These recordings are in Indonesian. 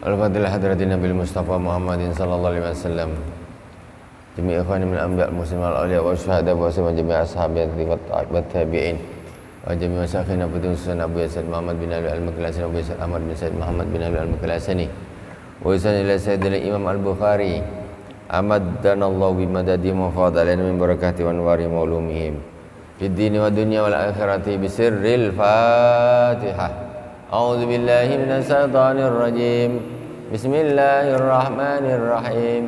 Al-Fatihah hadratin Nabi Mustafa Muhammadin sallallahu alaihi wasallam. Jami' ikhwani min anbiya' muslimin al-awliya wa syuhada wa jami' ashabi wa tabi'in wa jami' masakhina putusan Abu Yasid Muhammad bin Ali al-Muklasani Abu Yasid Ahmad bin Said Muhammad bin Ali al-Muklasani wa isan ila Sayyidina Imam al-Bukhari amaddanallahu bimadadi mafadalina min barakati wa anwari maulumihim fid dini wa dunya wal akhirati bisirril Fatihah. A'udzu billahi minasy syaithanir rajim. Bismillahirrahmanirrahim.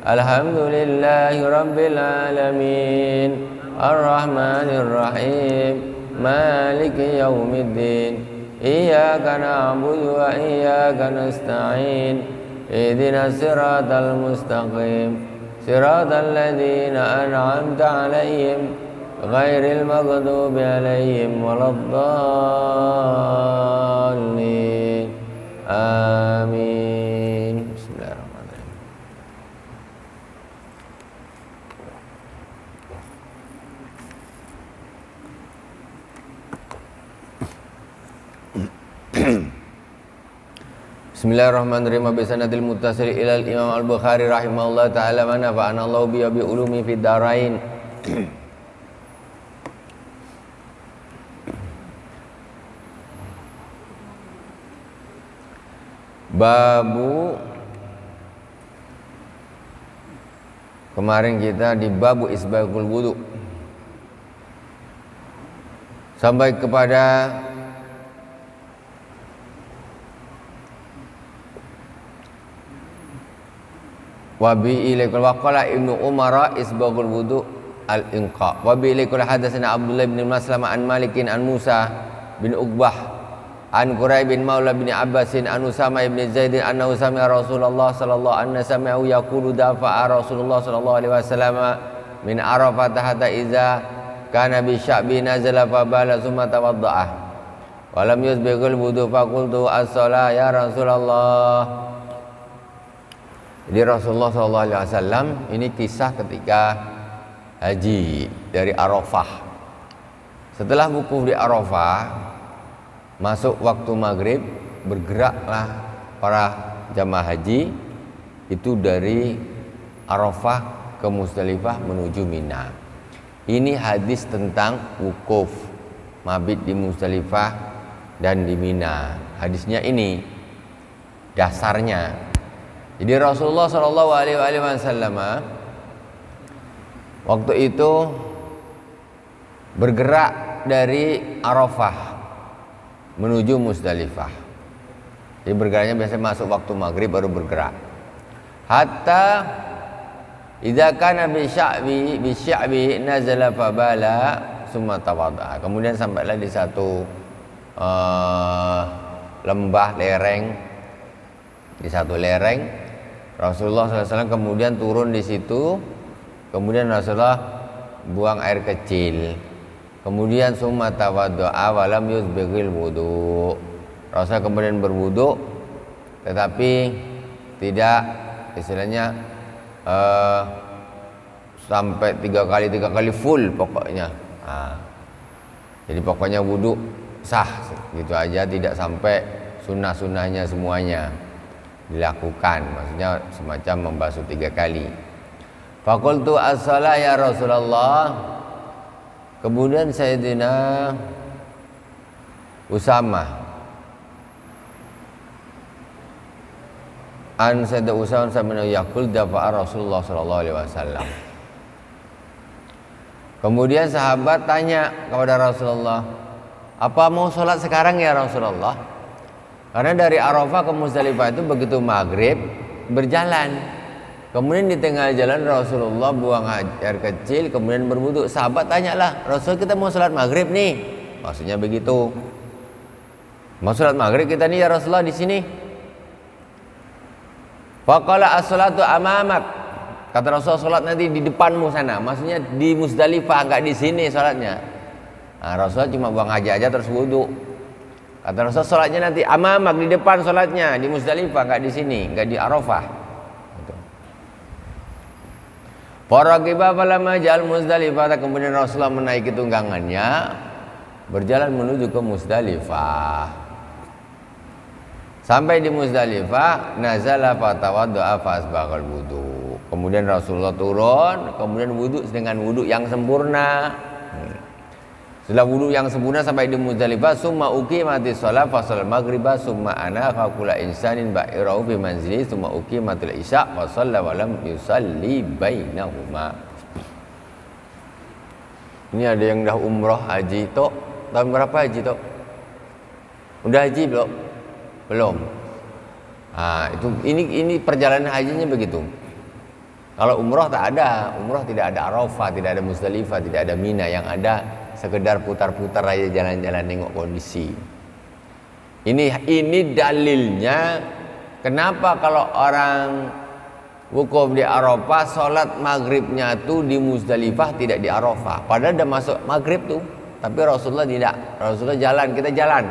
Alhamdulillahi rabbil alamin. Arrahmanir rahim. Maliki yaumiddin. Iyyaka na'budu wa iyyaka nasta'in. Ihdinas siratal mustaqim. Siratal ladzina an'amta 'alaihim ghairil maghdubi 'alaihim waladdallin. Amin. Bismillahirrahmanirrahim. Bismillahirrahmanirrahim. Bisanadil muttasil ilal Imam Al-Bukhari rahimahullah ta'ala wa nafa'ana Allahu bi ulumi fid darain. Babu, kemarin kita di babu isbagul wudu sampai kepada wabi ilaikul waqala Ibnu Umar isbagul wudu al-inqa wabi ilaikul hadatsana Abdullah bin Maslamah an Malikin an Musa bin Uqbah an Quraib bin Maula bin Abbasin an Usama bin Zaidin annahu sami'a Rasulullah sallallahu alaihi wasallam yaqulu dafa'a Rasulullah sallallahu alaihi wasallam min Arafah hatta iza kana bi sya'bi nazala fa bala summa tawadda'a wa lam yusbighul wudu fa qultu as-shalah ya Rasulullah. Jadi Rasulullah sallallahu alaihi wasallam ini kisah ketika haji dari Arafah. Setelah wukuf di Arafah, masuk waktu maghrib, bergeraklah para jamaah haji itu dari Arafah ke Muzdalifah menuju Mina. Ini hadis tentang wukuf, mabit di Muzdalifah dan di Mina. Hadisnya ini dasarnya. Jadi Rasulullah Shallallahu Alaihi Wasallam waktu itu bergerak dari Arafah menuju Muzdalifah. Jadi bergeraknya biasanya masuk waktu maghrib baru bergerak. Hatta idza kana bi sya'bi nazala fabala summa tawadda. Kemudian sampailah di satu lembah lereng, di satu lereng. Rasulullah SAW kemudian turun di situ. Kemudian Rasulullah buang air kecil. Kemudian summa tawaddo'a wa lam yusbighil wudu. Rasul kemudian berwudu tetapi tidak istilahnya sampai tiga kali full pokoknya. Jadi pokoknya wudu sah gitu aja, tidak sampai sunnah-sunnahnya semuanya dilakukan, maksudnya semacam membasuh 3 kali. Faqultu as-shalah ya Rasulullah. Kemudian Sayyidina Usama an Sayyidina Usama sambil yaqul dafa'a Rasulullah sallallahu alaihi wasallam. Kemudian sahabat tanya kepada Rasulullah, "Apa mau sholat sekarang ya Rasulullah?" Karena dari Arafah ke Muzdalifah itu begitu maghrib berjalan. Kemudian di tengah jalan Rasulullah buang air kecil, kemudian berwudu. Sahabat tanyalah, "Rasul, kita mau sholat maghrib nih." Maksudnya begitu. Mau sholat maghrib kita nih ya Rasulullah di sini. Faqala as-salatu amamak. Kata Rasulullah, sholat nanti di depanmu sana. Maksudnya di Muzdalifah, enggak di sini sholatnya. Nah, Rasulullah cuma buang aja terus wudu. Kata Rasul, sholatnya nanti amamak, di depan sholatnya di Muzdalifah, enggak di sini, enggak di Arafah. Faraqiba falamma ja'al Muzdalifah. Kemudian Rasulullah menaiki tunggangannya berjalan menuju ke Muzdalifah. Sampai di Muzdalifah, nazala fatawadda'a fasbaghal wudu. Kemudian Rasulullah turun, kemudian wudu dengan wudu yang sempurna. Setelah wudu yang sempurna sampai di Muzdalifah, summa uqimatis shalah fasal maghriba summa ana faqula insanin ba'irahu fi manzili summa uqimatul isya fa shalla wa lam yusalli bainahuma. Ini ada yang dah umrah haji tok. Tahun berapa haji tok? Udah haji belum? Belum. Itu ini perjalanan hajinya begitu. Kalau umrah tak ada, umrah tidak ada Arafah, tidak ada Muzdalifah, tidak ada Mina, yang ada sekedar putar-putar aja jalan-jalan nengok kondisi. Ini dalilnya kenapa kalau orang wukuf di Arafah sholat maghribnya tuh di Muzdalifah tidak di Arafah. Padahal udah masuk maghrib tuh, tapi Rasulullah tidak. Rasulullah jalan, kita jalan.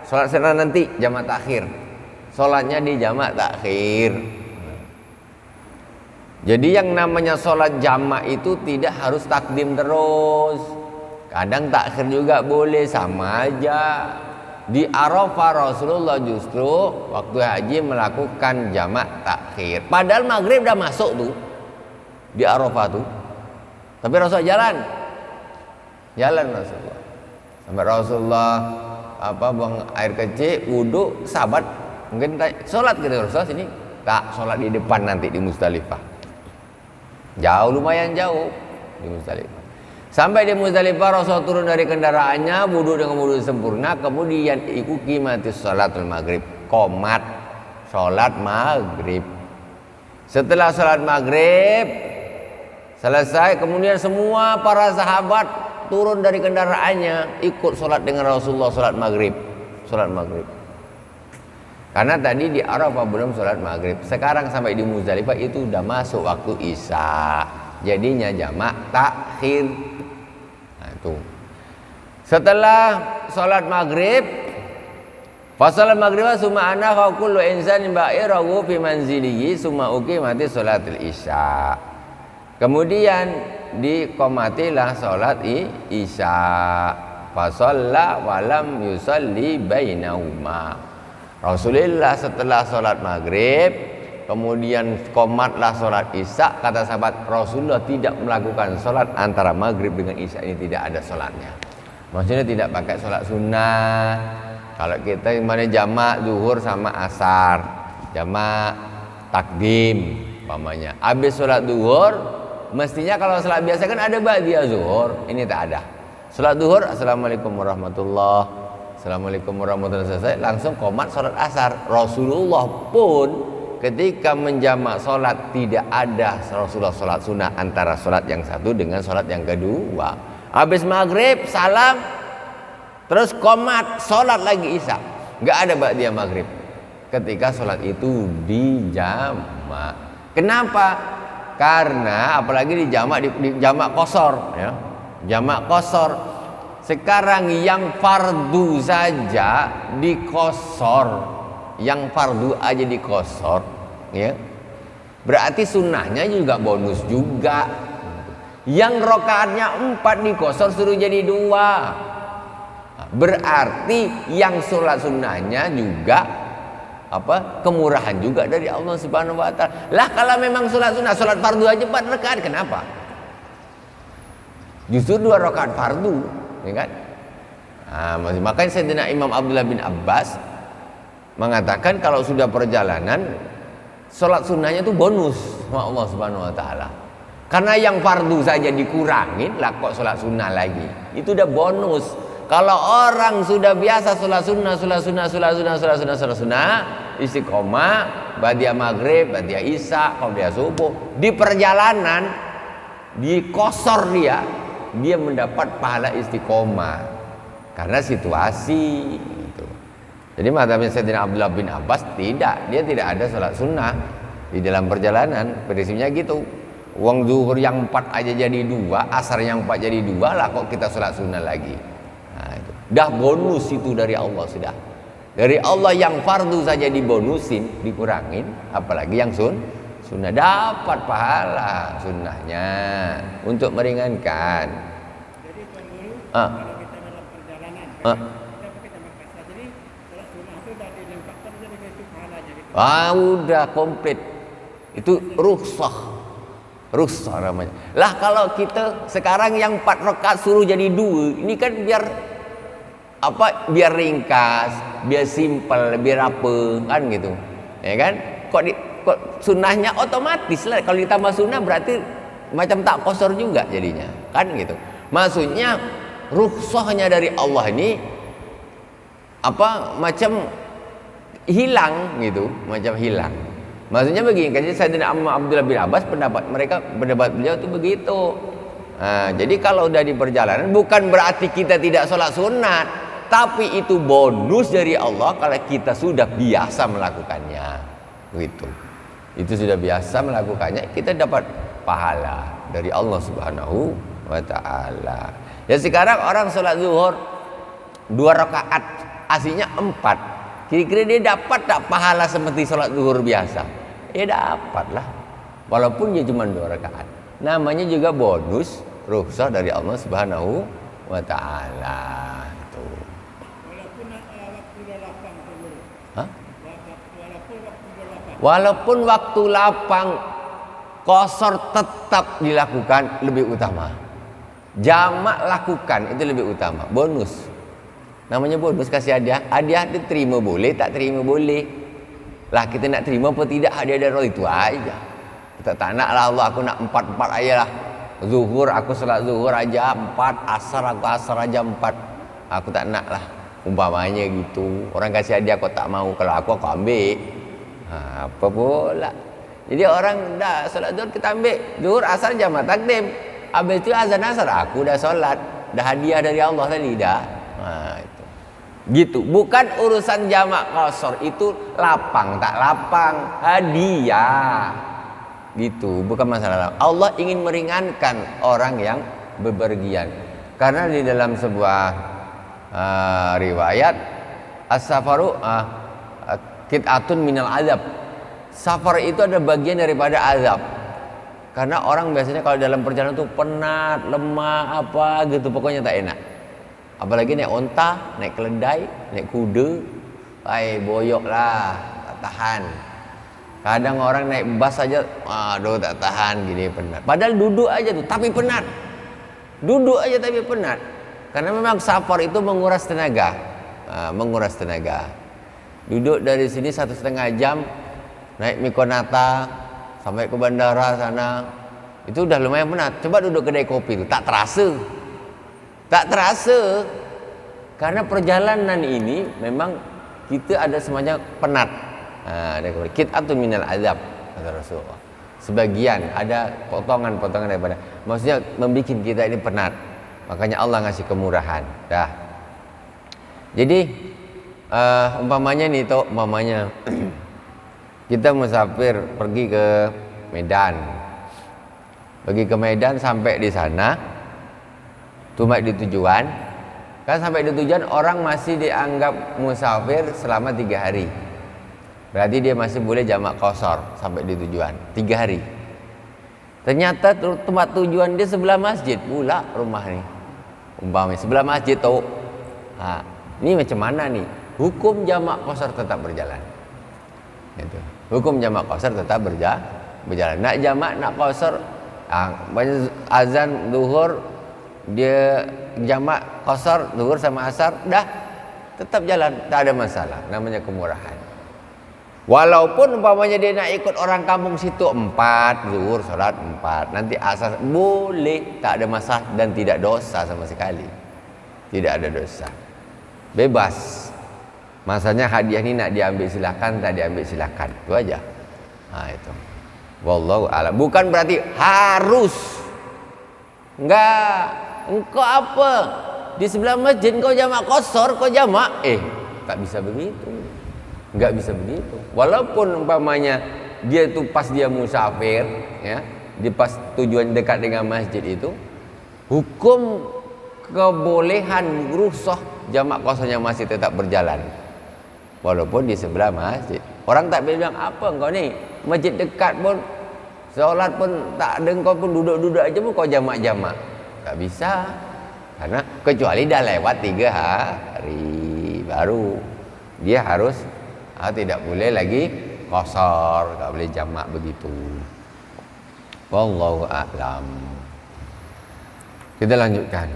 Sholat sana nanti jamak takhir. Sholatnya di jamak takhir. Jadi yang namanya sholat jamak itu tidak harus takdim terus. Kadang takhir juga boleh, sama aja. Di Arafah Rasulullah justru waktu haji melakukan jamak takhir. Padahal maghrib udah masuk tuh di Arafah tuh. Tapi Rasulullah jalan Rasulullah. Sampai Rasulullah buang air kecil, wudu, sahabat mungkin sholat gitu Rasulullah sini. Tak, sholat di depan nanti di Muzdalifah. Jauh, lumayan jauh di Muzdalifah. Sampai di Muzdalifah Rasul turun dari kendaraannya, wudu dengan wudu sempurna, kemudian ikuti mati sholatul maghrib, qomat sholat maghrib. Setelah sholat maghrib selesai, kemudian semua para sahabat turun dari kendaraannya, ikut sholat dengan Rasulullah sholat maghrib. Karena tadi di Arafah belum sholat maghrib. Sekarang sampai di Muzdalifah itu udah masuk waktu isya. Jadinya jamak takhir. Nah itu. Setelah sholat maghrib, fasalat maghrib summa ana fa kullu insanin ba'irahu fi manzilihi summa uqimati sholatil isya. Kemudian diqomatilah sholat isya. Fa shalla wa lam yusalli bainahuma. Rasulullah setelah sholat maghrib, kemudian komatlah sholat isya. Kata sahabat, Rasulullah tidak melakukan sholat antara maghrib dengan isya, ini tidak ada sholatnya. Maksudnya tidak pakai sholat sunnah. Kalau kita mana jamak zuhur sama asar, jamak takdim umpamanya. Habis sholat zuhur, mestinya kalau sholat biasa kan ada ba'diyah zuhur, ini tak ada. Sholat zuhur, assalamualaikum warahmatullahi. Assalamualaikum warahmatullahi wabarakatuh. Selesai, langsung qomat sholat asar. Rasulullah pun ketika menjamak sholat tidak ada Rasulullah sholat sunnah antara sholat yang satu dengan sholat yang kedua. Habis maghrib salam, terus qomat sholat lagi isya. Nggak ada ba'diyah maghrib ketika sholat itu dijamak. Kenapa? Karena apalagi di jamak qashar, ya. Jamak qashar. Sekarang yang fardu saja dikosor, yang fardu aja dikosor, ya. Berarti sunnahnya juga bonus juga. Yang rokaatnya 4 dikosor suruh jadi 2. Berarti yang sholat sunnahnya juga kemurahan juga dari Allah Subhanahu Wa Taala. Lah kalau memang sholat sunnah, sholat fardu aja 4 rakaat, kenapa? Justru 2 rakaat fardu. Ya kan? Makanya Sayyidina Imam Abdullah bin Abbas mengatakan kalau sudah perjalanan sholat sunnahnya itu bonus sama Allah Subhanahu Wa Taala. Karena yang fardu saja dikurangin, lah kok sholat sunnah lagi? Itu udah bonus. Kalau orang sudah biasa sholat sunnah, istiqomah, ba'diyah maghrib, ba'diyah isya, qabliyah subuh, di perjalanan dikosor dia mendapat pahala istiqomah karena situasi gitu. Jadi mazhabnya Sayyidina Abdullah bin Abbas dia tidak ada sholat sunnah di dalam perjalanan. Prinsipnya gitu. Uang zuhur yang 4 aja jadi 2, asar yang 4 jadi 2, lah kok kita sholat sunnah lagi. Nah, itu. Dah bonus itu dari Allah sudah. Dari Allah yang fardu saja dibonusin, dikurangin, apalagi yang sunnah, dapat pahala sunnahnya untuk meringankan. Jadi tuan guru, kalau kita dalam perjalanan, kita pakai jamak kasar. Jadi sholat sunnah itu dari Udah komplit. Itu rukhsah namanya. Lah kalau kita sekarang yang 4 rakaat suruh jadi 2, ini kan biar biar ringkas, biar simpel, biar apa kan gitu. Ya kan? Kok sunnahnya otomatis lah. Kalau ditambah sunnah berarti macam tak kosor juga jadinya. Kan gitu. Maksudnya rukhsahnya dari Allah ini macam hilang gitu, macam hilang. Maksudnya begini, kan Sayyidina Abdullah bin Abbas pendapat beliau itu begitu. Jadi kalau udah di perjalanan bukan berarti kita tidak sholat sunat, tapi itu bonus dari Allah kalau kita sudah biasa melakukannya. Begitu. Itu sudah biasa melakukannya, kita dapat pahala dari Allah Subhanahu wa taala. Ya sekarang orang sholat zuhur 2 rakaat, aslinya 4. Kira-kira dia dapat tak pahala seperti sholat zuhur biasa? Ya dapatlah. Walaupun dia cuma 2 rakaat. Namanya juga bonus rukhsah dari Allah Subhanahu wa taala. Itu. Walaupun waktu lapang qasar tetap dilakukan lebih utama. Jamak lakukan itu lebih utama. Bonus. Namanya bonus, kasih hadiah. Hadiah diterima boleh, tak terima boleh. Lah kita nak terima apa tidak hadiah dari Allah itu aja. Kita tak nak lah Allah, aku nak 4 aja lah. Zuhur aku salat zuhur aja 4, asar aku asar aja 4. Aku tak nak lah. Umpamanya gitu. Orang kasih hadiah kau tak mau, kalau aku ambil. Apa pula. Jadi orang dah salat zuhur kita ambil. Zuhur asar jamaah takdim. Habis itu azan asar aku dah solat. Dah hadiah dari Allah tadi dah. Itu. Gitu, bukan urusan jamak qasar, itu lapang tak lapang, hadiah. Gitu, bukan masalah. Allah ingin meringankan orang yang bepergian. Karena di dalam sebuah riwayat as-safaru qit'atun minal azab. Safar itu ada bagian daripada azab. Karena orang biasanya kalau dalam perjalanan tuh penat, lemah apa gitu, pokoknya tak enak. Apalagi naik onta, naik keledai, naik kuda, boyok lah, tak tahan. Kadang orang naik bus saja, aduh tak tahan gini, penat. Padahal duduk aja tuh, tapi penat. Duduk aja tapi penat. Karena memang safar itu menguras tenaga, menguras tenaga. Duduk dari sini 1,5 jam, naik Mikonata sampai ke bandara sana, itu udah lumayan penat. Coba duduk kedai kopi itu, tak terasa. Tak terasa. Karena perjalanan ini memang kita ada semacam penat. Qit'atun minal azab kata Rasulullah. Sebagian ada potongan-potongan daripada, maksudnya membuat kita ini penat. Makanya Allah ngasih kemurahan. Dah. Jadi umpamanya nih toh, umpamanya kita musafir pergi ke Medan. Pergi ke Medan sampai di sana, sampai di tujuan, kan sampai di tujuan orang masih dianggap musafir selama 3 hari. Berarti dia masih boleh jamak qasar sampai di tujuan 3 hari. Ternyata tempat tujuan dia sebelah masjid pula rumah nih. Umpamanya sebelah masjid tuh. Ini macam mana nih? Hukum jamak qasar tetap berjalan. Gitu. Hukum jamak qasar tetap berjalan. Nak jamak, nak qasar, azan zuhur dia jamak qasar zuhur sama asar dah tetap jalan, tak ada masalah, namanya kemurahan. Walaupun umpamanya dia nak ikut orang kampung situ 4 zuhur salat 4, nanti asar boleh, tak ada masalah dan tidak dosa sama sekali. Tidak ada dosa. Bebas. Masanya hadiah ini nak diambil silakan, tak diambil silakan. Itu aja. Itu. Wallahu a'lam. Bukan berarti harus. Enggak. Engkau apa? Di sebelah masjid kau jamak qasar, kau jamak. Tak bisa begitu. Enggak bisa begitu. Walaupun umpamanya dia tu pas dia musafir, ya, di pas tujuan dekat dengan masjid itu, hukum kebolehan rukhsah jamak qasarnya masih tetap berjalan. Walaupun di sebelah masjid. Orang tak bilang apa engkau ni? Masjid dekat pun, solat pun tak ada, engkau pun duduk-duduk aja pun kau jamak-jamak. Tak bisa. Karena kecuali dah lewat 3 hari baru dia harus Tidak boleh lagi qasar, tak boleh jamak begitu. Wallahu a'lam. Kita lanjutkan.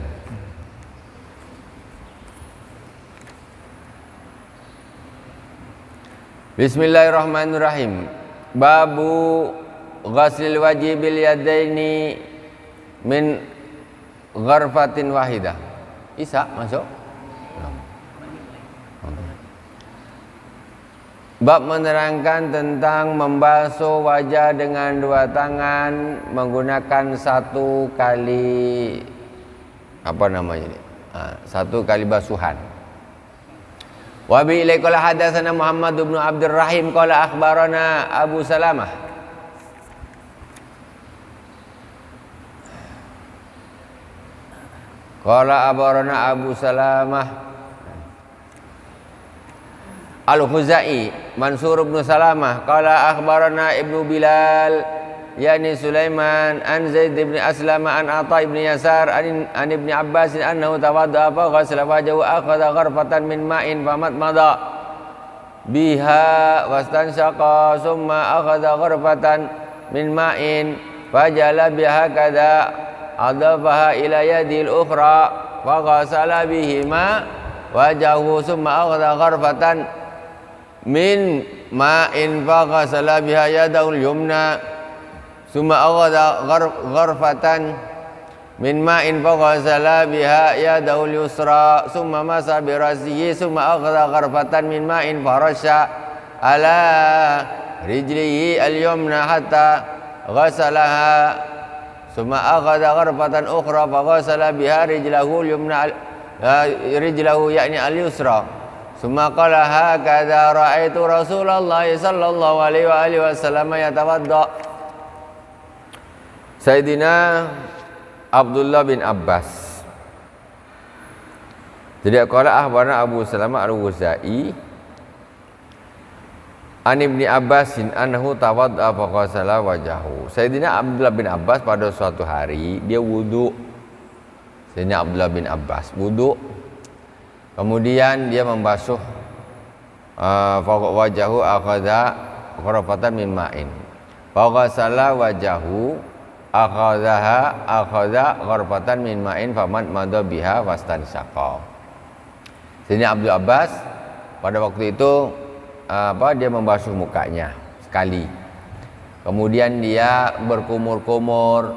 Bismillahirrahmanirrahim. Babu ghaslil wajhi bil yadaini min gharfatin wahidah. Isa masuk. Bab menerangkan tentang membasuh wajah dengan dua tangan menggunakan satu kali satu kali basuhan. Wa bi ilai qala hadatsana Muhammad bin Abdul Rahim qala akhbarana Abu Salamah qala akhbarana Abu Salamah Al-Khuzai Mansur bin Salamah qala akhbarana Ibnu Bilal yani Sulaiman an Zaid bin Aslam an Atha ibn Yasar an Ibn Abbas annahu tawadda fa ghasala wajhahu akhadha gharfatan min ma'in famadmada biha wastanshaqa summa akhadha gharfatan min ma'in fajala biha kada adafaha ila yadi al-ukhra fa ghasala bihima wajhahu summa akhadha gharfatan min ma'in fa ghasala biha yadahu al-yumna summa aghadha gharfatan min ma'in fa ghasala biha yadahu al-yusra summa masa bi ra'sihi summa aghadha gharfatan min ma'in fa rasha ala rijlihi al-yumna hatta ghasalaha summa aghadha gharfatan ukhra fa ghasala biha rijlahu al-yumna rijlahu yakni al-yusra summa qala hakadha ra'aitu Rasulullah sallallahu alaihi wa alihi wasallam yatawadda. Sayyidina Abdullah bin Abbas. Jadi qala akhbarana Abu Salamah Al-Ghuzai an Ibni Abbasin annahu tawadda fa ghasala wajahu. Sayyidina Abdullah bin Abbas pada suatu hari dia wudu. Sayyidina Abdullah bin Abbas wudu. Kemudian dia membasuh wajahu akhadha gharfatan min ma'in. Fa ghasala wajahu akhadha gharfatan min ma'in faman madha biha wastanshaqa. Sayyidina Abdul Abbas pada waktu itu dia membasuh mukanya sekali. Kemudian dia berkumur-kumur,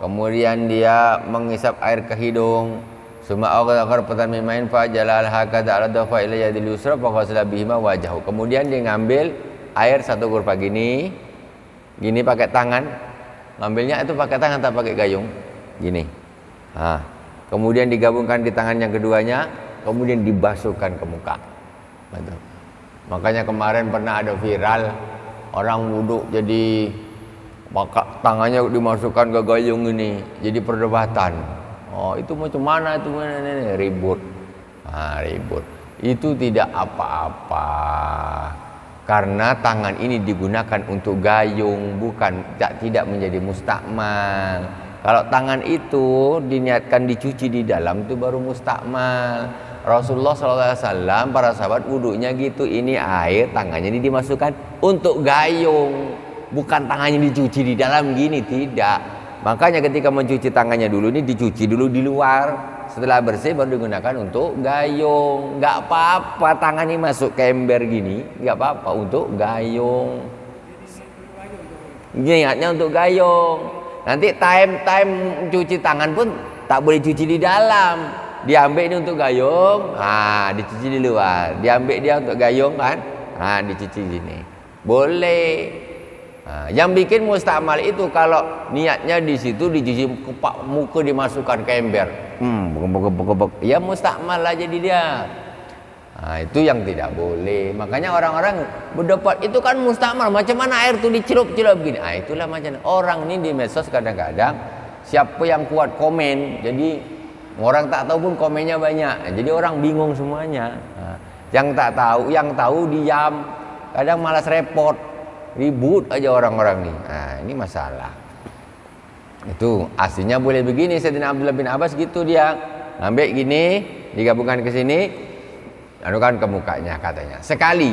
kemudian dia mengisap air ke hidung. Summa akhadha gharfatan min ma'in fa jalal hakadha ala dafa ila yadil yusra fa ghasala bihima wajhahu. Kemudian dia ngambil air satu kurva gini pakai tangan. Ngambilnya itu pakai tangan tak pakai gayung gini. Kemudian digabungkan di tangan yang keduanya, kemudian dibasuhkan ke muka. Betul. Makanya kemarin pernah ada viral orang wudhu jadi tangannya dimasukkan ke gayung ini, jadi perdebatan. Itu macam mana itu ribut. Ribut. Itu tidak apa-apa. Karena tangan ini digunakan untuk gayung, tidak menjadi mustakmal. Kalau tangan itu diniatkan dicuci di dalam itu baru mustakmal. Rasulullah SAW para sahabat wudunya gitu, ini air tangannya ini dimasukkan untuk gayung, bukan tangannya dicuci di dalam gini, tidak. Makanya ketika mencuci tangannya dulu ini dicuci dulu di luar, setelah bersih baru digunakan untuk gayung. Nggak apa-apa tangan ini masuk ke ember gini, nggak apa-apa untuk gayung. Niatnya untuk gayung. Nanti time cuci tangan pun tak boleh cuci di dalam. Diambil ini untuk gayung, dicuci di luar. Diambil dia untuk gayung kan, dicuci gini. Boleh. Yang bikin mustakmal itu kalau niatnya di situ dicuci muka dimasukkan ke ember. Ya mustakmal lah jadi dia. Itu yang tidak boleh. Makanya orang-orang berdebat itu kan mustakmal. Macam mana air itu dicelup-celup begini. Itulah macam orang ini di medsos kadang-kadang siapa yang kuat komen. Jadi orang tak tahu pun komennya banyak. Jadi orang bingung semuanya. Yang tak tahu, yang tahu diam. Kadang malas repot. Ribut aja orang-orang nih. Ini masalah. Itu aslinya boleh begini. Sayyidina Abdullah bin Abbas gitu dia. Ngambil gini, digabungkan ke sini, anukan ke mukanya katanya. Sekali.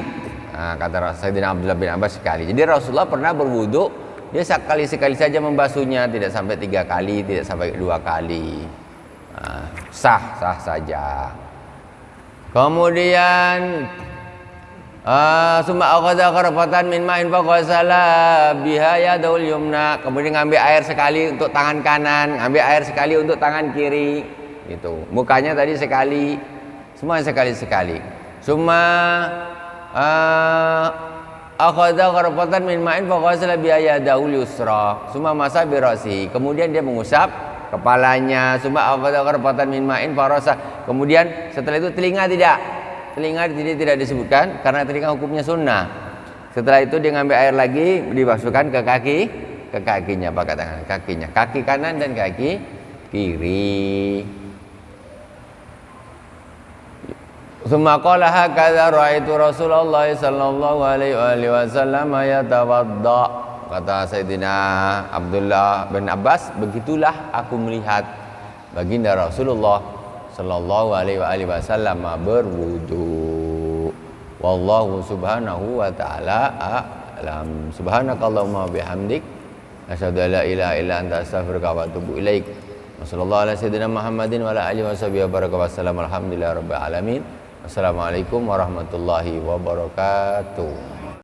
Kata Sayyidina Abdullah bin Abbas sekali. Jadi Rasulullah pernah berwudu, dia sekali-sekali saja membasuhnya, tidak sampai 3 kali, tidak sampai 2 kali. Sah saja. Kemudian summa akhadha qarfatan min ma'in faghasala biha yadaul yumna. Kemudian ngambil air sekali untuk tangan kanan, ngambil air sekali untuk tangan kiri. Gitu. Mukanya tadi sekali, semua sekali-sekali. Summa akhadha qarfatan min ma'in faghasala biha yadaul yusra. Summa masa bi ra'si. Kemudian dia mengusap kepalanya. Summa akhadha qarfatan min ma'in farasa. Kemudian setelah itu telinga tidak. Telinga tidak disebutkan karena telinga hukumnya sunnah. Setelah itu dia ngambil air lagi, dibasuhkan ke kakinya, pakai tangan kakinya, kaki kanan dan kaki kiri. Tsumma qala hakadha ra'aitu Rasulullah sallallahu alaihi wasallam yatawadda. Kata Sayyidina Abdullah bin Abbas, begitulah aku melihat baginda Rasulullah sallallahu alaihi wasallam berwudu. Wallahu subhanahu wa ta'ala a'lam. Subhanakallahumma bihamdik asyhadu an la ilaha illa anta astaghfiruka wa atubu ilaik. Wassallallahu ala sayyidina Muhammadin wa ala alihi washabihi wa baraka wasallam. Alhamdulillahirabbil alamin. Wassalamualaikum warahmatullahi wabarakatuh.